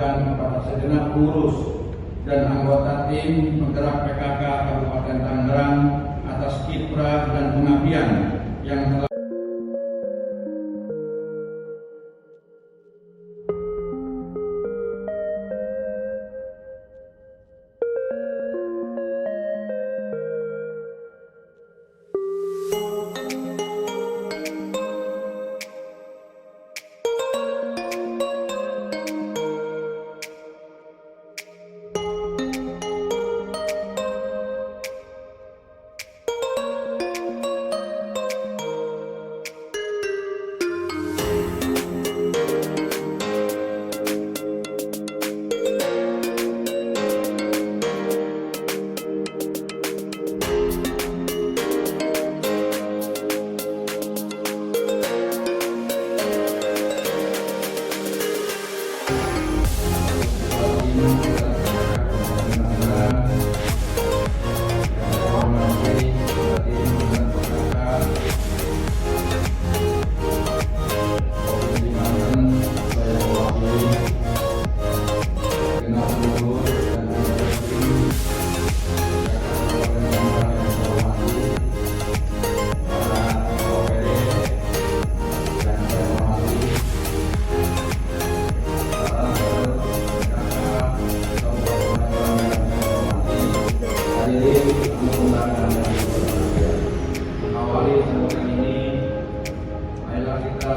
anugerahkan kepada segenap pengurus dan anggota tim penggerak PKK Kabupaten Tangerang atas kiprah dan pengabdian yang telah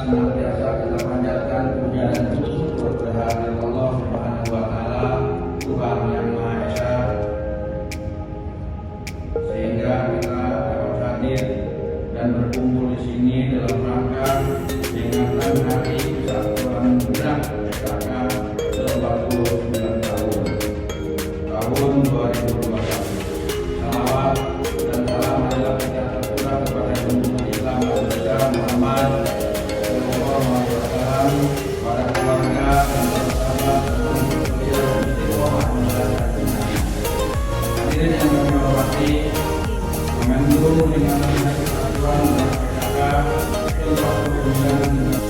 senantiasa kita panjatkan puja dan syukur kehadirat Allah Subhanahu wa Ta'ala, Tuhan yang Maha Esa, sehingga kita dapat hadir dan berkumpul di sini dalam rangka peringatan Hari Kesatuan Gerak PKK ke-49 tahun 2021. Salawat dan salam adalah kita tercurah kepada junjungan Islam Desa Muhammad para keluarga dan sahabat beliau istiqomah menjalankan hadirin yang kami hormati, momentum dengan Hari Kesatuan PKK ke-49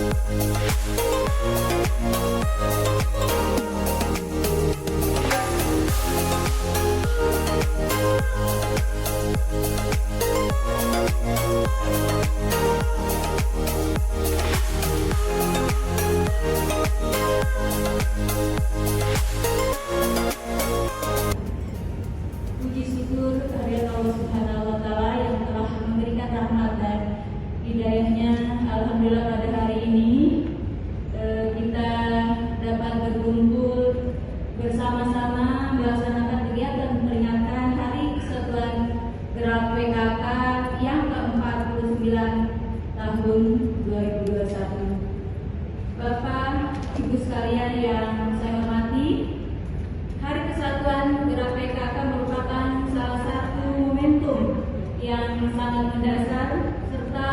Alhamdulillah pada hari ini kita dapat berkumpul bersama-sama melaksanakan kegiatan peringatan Hari Kesatuan Gerak PKK yang ke-49 tahun 2021. Bapak, Ibu sekalian yang saya hormati, Hari Kesatuan Gerak PKK merupakan salah satu momentum yang sangat mendasar serta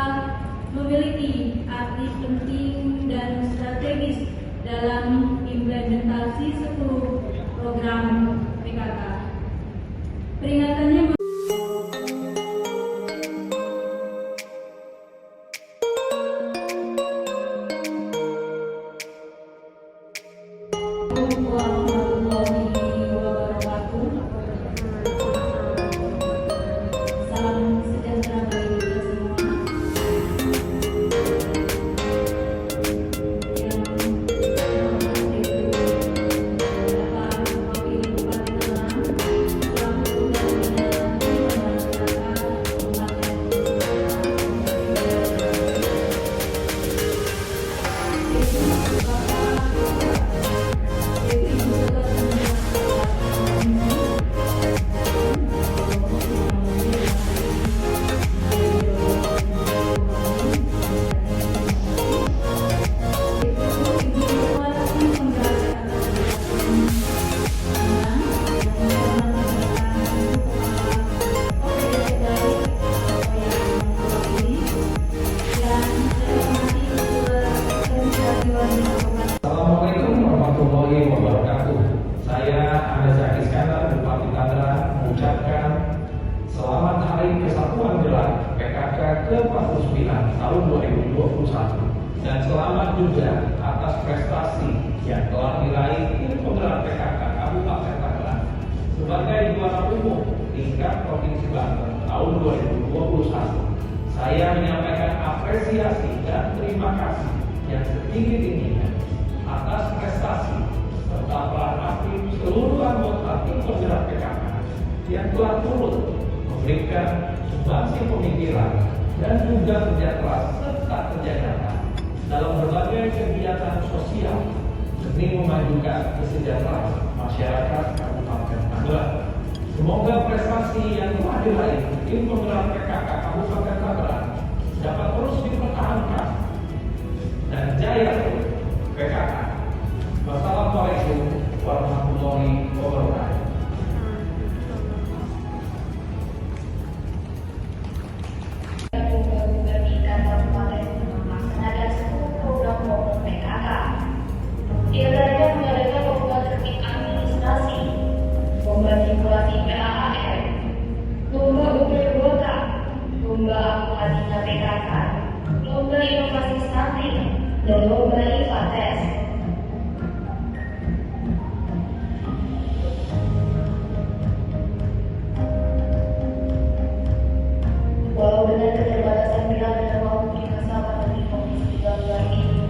memiliki arti penting dan strategis dalam implementasi 10 program PKK. Peringatannya Assalamualaikum warahmatullahi wabarakatuh. Saya Kader, Bupati Kader, mengucapkan selamat Hari Kesatuan Gerak PKK ke-49 tahun 2021 dan selamat juga atas prestasi yang telah diraih tim apresiasi dan terima kasih yang setinggi-tingginya atas prestasi serta peran aktif seluruh anggota tim penggerak PKK yang telah turut memberikan sumbangsi pemikiran dan juga kerja keras serta kerja nyata dalam berbagai kegiatan sosial demi memajukan kesejahteraan masyarakat Kabupaten Tangerang. Semoga prestasi yang telah diraih tim penggerak PKK Kabupaten Tangerang dapat terus dipertahankan dan jaya terus PKK. Wassalamualaikum warahmatullahi wabarakatuh. Diantaranya mengadakan lomba tertib administrasi, lomba simulasi PAAR, lomba ukur kuota, lomba akumulasinya PKK, lomba inovasi stunting, dan lomba IPA tes. Walau dengan keterbatasan wilayah dan waktu di masa pandemi COVID-19 ini,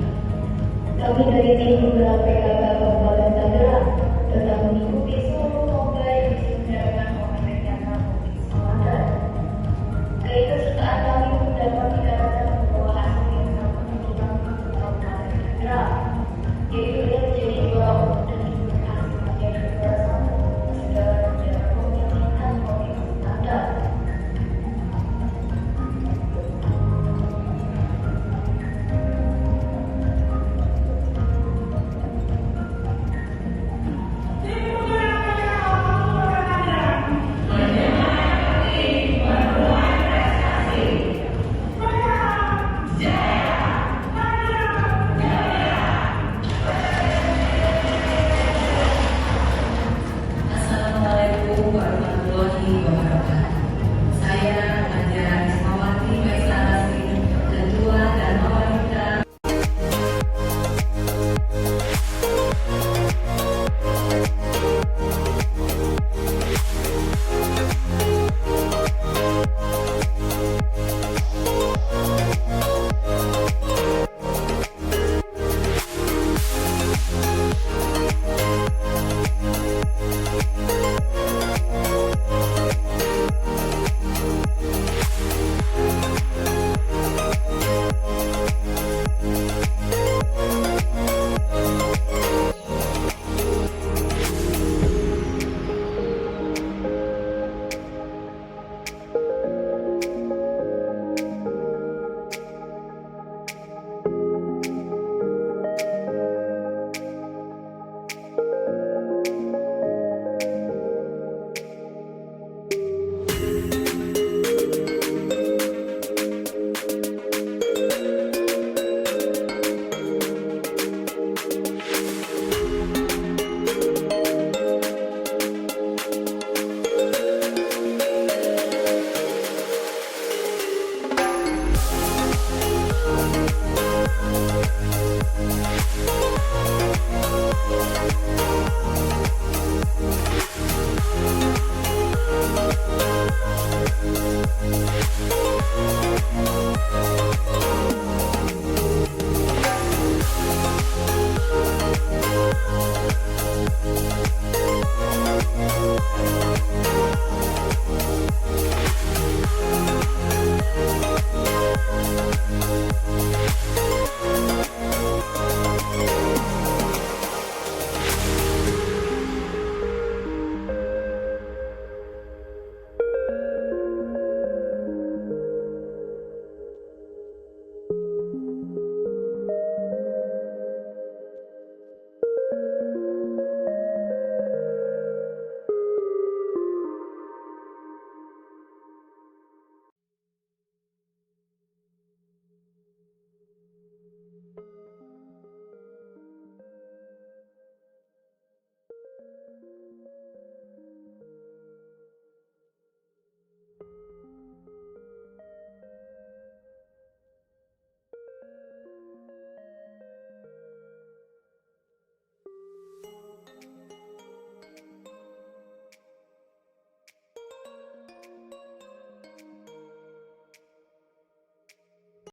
kami dari tim penggerak PKK